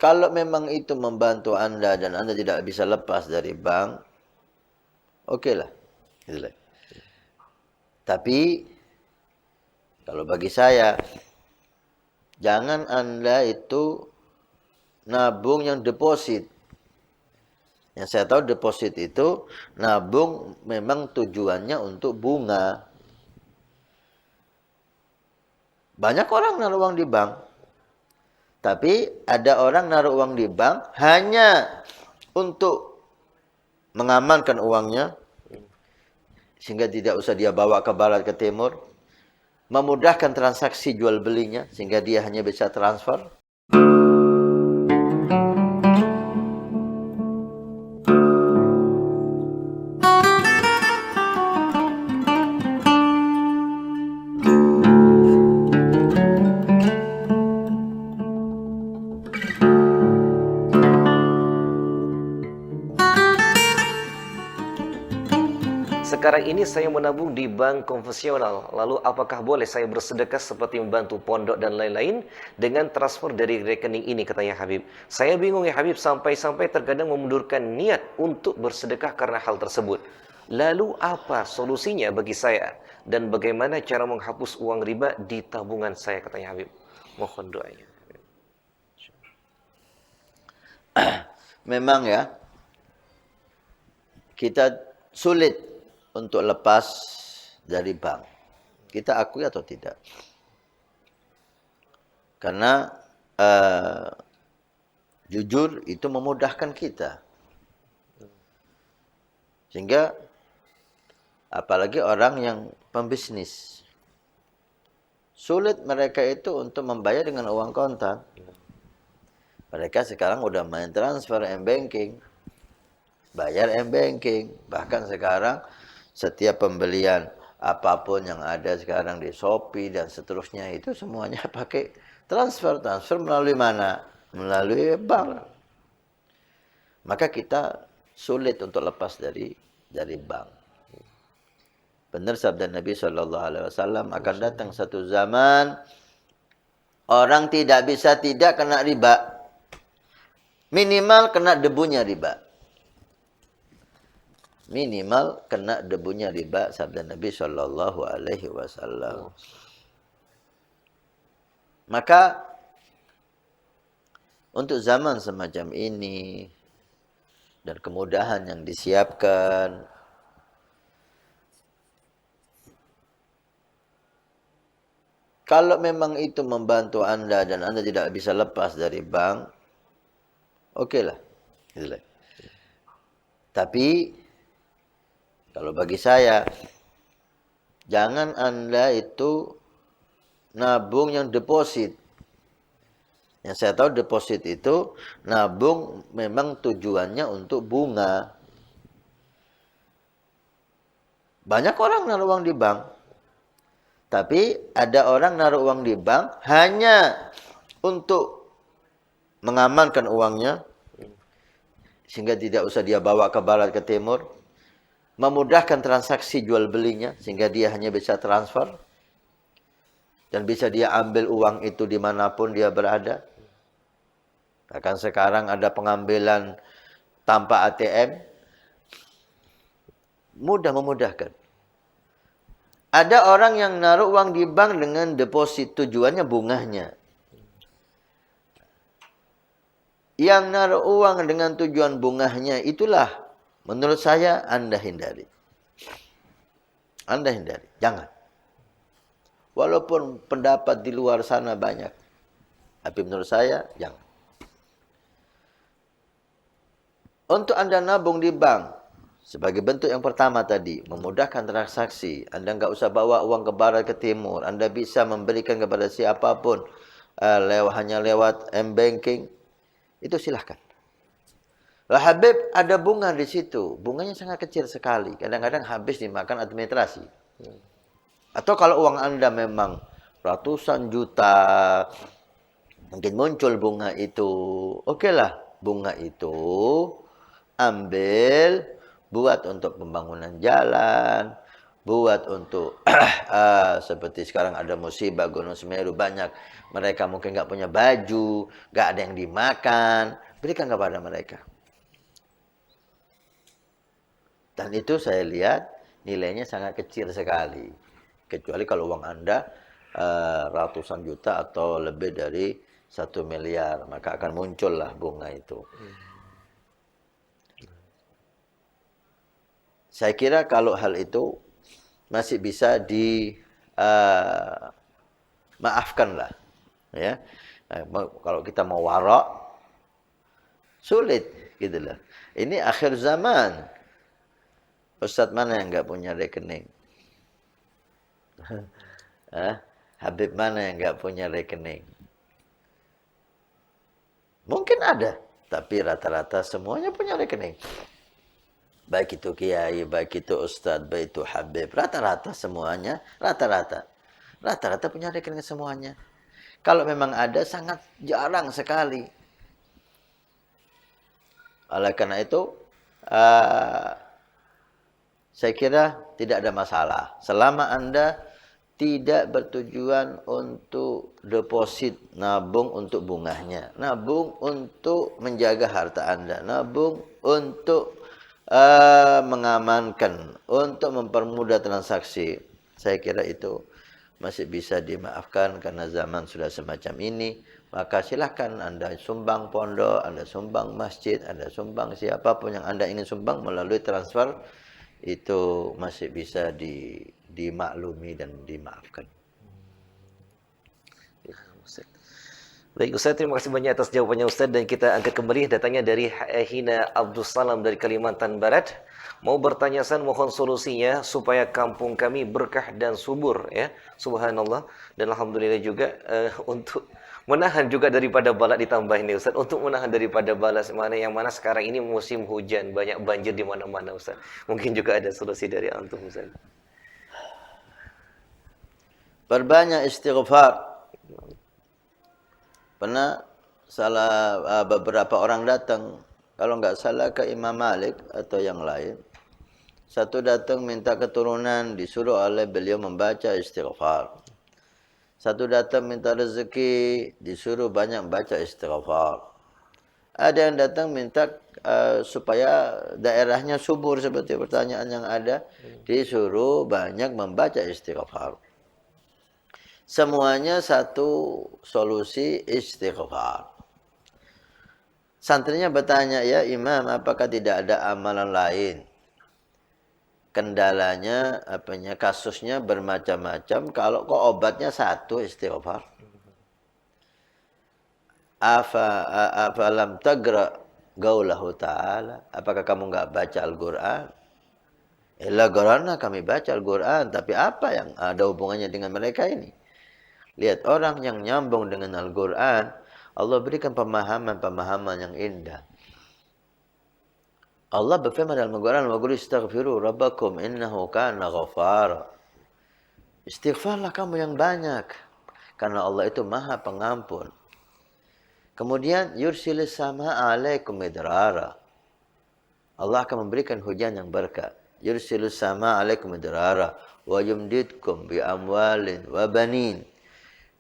Kalau memang itu membantu Anda dan Anda tidak bisa lepas dari bank, oke lah. Tapi kalau bagi saya, jangan Anda itu nabung yang deposit. Yang saya tahu deposit itu nabung memang tujuannya untuk bunga. Banyak orang naruh uang di bank. Tapi ada orang naruh uang di bank hanya untuk mengamankan uangnya. Sehingga tidak usah dia bawa ke barat ke timur. Memudahkan transaksi jual belinya. Sehingga dia hanya bisa transfer. Sekarang ini saya menabung di bank konvensional. Lalu apakah boleh saya bersedekah seperti membantu pondok dan lain-lain dengan transfer dari rekening ini, katanya Habib. Saya bingung ya Habib, sampai-sampai terkadang memundurkan niat untuk bersedekah karena hal tersebut. Lalu apa solusinya bagi saya? Dan bagaimana cara menghapus uang riba di tabungan saya, katanya Habib. Mohon doanya. Memang ya, kita sulit untuk lepas dari bank. Kita akui atau tidak? Karena jujur itu memudahkan kita. Sehingga apalagi orang yang pembisnis. Sulit mereka itu untuk membayar dengan uang kontan. Mereka sekarang udah main transfer M-Banking. Bayar M-Banking. Bahkan sekarang setiap pembelian apapun yang ada sekarang di Shopee dan seterusnya itu semuanya pakai transfer. Transfer melalui mana? Melalui bank. Maka kita sulit untuk lepas dari bank. Benar sabda Nabi SAW, akan datang satu zaman orang tidak bisa tidak kena riba. Minimal kena debunya riba. Minimal kena debunya riba, sabda Nabi SAW. Maka untuk zaman semacam ini dan kemudahan yang disiapkan, kalau memang itu membantu Anda dan Anda tidak bisa lepas dari bank, oke lah. Tapi kalau bagi saya, jangan Anda itu nabung yang deposit. Yang saya tahu deposit itu nabung memang tujuannya untuk bunga. Banyak orang naruh uang di bank. Tapi ada orang naruh uang di bank hanya untuk mengamankan uangnya. Sehingga tidak usah dia bawa ke barat ke timur. Memudahkan transaksi jual belinya. Sehingga dia hanya bisa transfer. Dan bisa dia ambil uang itu dimanapun dia berada. Bahkan sekarang ada pengambilan tanpa ATM. Mudah memudahkan. Ada orang yang naruh uang di bank dengan deposit. Tujuannya bunganya. Yang naruh uang dengan tujuan bunganya itulah menurut saya Anda hindari. Anda hindari. Jangan. Walaupun pendapat di luar sana banyak. Tapi menurut saya jangan. Untuk Anda nabung di bank, sebagai bentuk yang pertama tadi, memudahkan transaksi. Anda nggak usah bawa uang ke barat ke timur. Anda bisa memberikan kepada siapapun hanya lewat M-Banking. Itu silahkan. Lah Habib, ada bunga di situ. Bunganya sangat kecil sekali. Kadang-kadang habis dimakan administrasi. Atau kalau uang Anda memang ratusan juta, mungkin muncul bunga itu. Oke lah, bunga itu ambil buat untuk pembangunan jalan, buat untuk seperti sekarang ada musibah Gunung Semeru banyak, mereka mungkin nggak punya baju, nggak ada yang dimakan, berikan kepada mereka. Dan itu saya lihat nilainya sangat kecil sekali, kecuali kalau uang Anda ratusan juta atau lebih dari 1 miliar, maka akan muncullah bunga itu. Saya kira kalau hal itu masih bisa maafkan lah, ya. Kalau kita mau warok, sulit gitu loh. Ini akhir zaman. Ustadz mana yang nggak punya rekening? Habib mana yang nggak punya rekening? Mungkin ada, tapi rata-rata semuanya punya rekening. Baik itu kiai, baik itu ustadz, baik itu habib, rata-rata semuanya, rata-rata punya rekening semuanya. Kalau memang ada, sangat jarang sekali. Oleh karena itu, saya kira tidak ada masalah. Selama Anda tidak bertujuan untuk deposit, nabung untuk bunganya, nabung untuk menjaga harta Anda, nabung untuk mengamankan, untuk mempermudah transaksi. Saya kira itu masih bisa dimaafkan karena zaman sudah semacam ini. Maka silahkan Anda sumbang pondok, Anda sumbang masjid, Anda sumbang siapapun yang Anda ingin sumbang melalui transfer, itu masih bisa dimaklumi dan dimaafkan. Baik Ustaz, terima kasih banyak atas jawabannya Ustaz, dan kita angkat kembali datangnya dari Hina Abdul Salam dari Kalimantan Barat. Mau bertanya Ustaz, mohon solusinya supaya kampung kami berkah dan subur ya. Subhanallah. Dan alhamdulillah juga untuk menahan juga daripada bala, ditambah ini Ustaz, untuk menahan daripada bala yang mana sekarang ini musim hujan, banyak banjir di mana-mana Ustaz. Mungkin juga ada solusi dari antum Ustaz. Perbanyak istighfar. Pernah beberapa orang datang, kalau nggak salah ke Imam Malik atau yang lain. Satu datang minta keturunan, disuruh oleh beliau membaca istighfar. Satu datang minta rezeki, disuruh banyak baca istighfar. Ada yang datang minta supaya daerahnya subur, seperti pertanyaan yang ada, disuruh banyak membaca istighfar. Semuanya satu solusi, istighfar. Santrinya bertanya, ya Imam, apakah tidak ada amalan lain? Kendalanya, kasusnya bermacam-macam. Kalau kok obatnya satu, istighfar. Afalam tagra gaulahu ta'ala. Apakah kamu nggak baca Al-Quran? Illa qarana, kami baca Al-Quran. Tapi apa yang ada hubungannya dengan mereka ini? Lihat, orang yang nyambung dengan Al-Quran, Allah berikan pemahaman-pemahaman yang indah. Allah berfirman dalam Al-Quran, wa qul istaghfiru rabbakum innahu kana ghafara. Istighfarlah kamu yang banyak, karena Allah itu Maha Pengampun. Kemudian yursilis sama alaikum midrara. Allah akan memberikan hujan yang berkah. Yursilis sama alaikum midrara wa yumdidkum bi amwalin wa banin.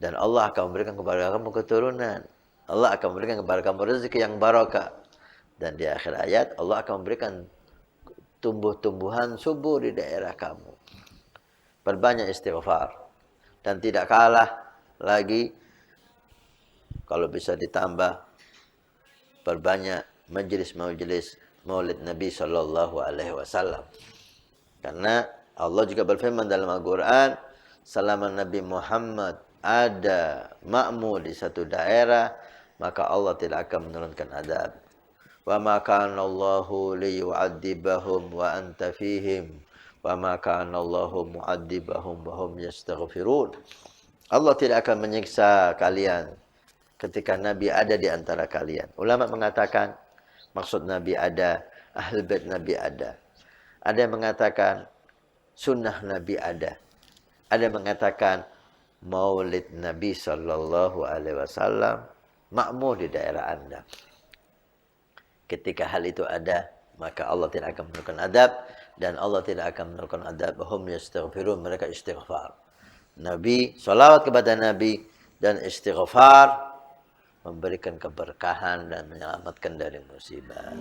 Dan Allah akan memberikan kepada kamu keturunan. Allah akan memberikan kepada kamu rezeki yang barakah. Dan di akhir ayat, Allah akan memberikan tumbuh-tumbuhan subur di daerah kamu. Perbanyak istighfar. Dan tidak kalah lagi, kalau bisa ditambah, perbanyak majelis-majelis maulid Nabi SAW. Karena Allah juga berfirman dalam Al-Quran, selama Nabi Muhammad ada makmur di satu daerah, maka Allah tidak akan menurunkan azab. Wa ma kana Allahu liyu'adzibahum wa anta fihim wa ma kana Allahu mu'adzibahum wa hum yastaghfirun. Allah tidak akan menyiksa kalian ketika Nabi ada di antara kalian. Ulama mengatakan maksud Nabi ada, Ahlul Bait Nabi ada. Ada yang mengatakan sunnah Nabi ada. Ada yang mengatakan Maulid Nabi Sallallahu Alaihi Wasallam makmur di daerah Anda. Ketika hal itu ada, maka Allah tidak akan menurunkan adab, dan Allah tidak akan menurunkan adab. Hum yastaghfirun, mereka istighfar. Nabi, salawat kepada Nabi dan istighfar memberikan keberkahan dan menyelamatkan dari musibah.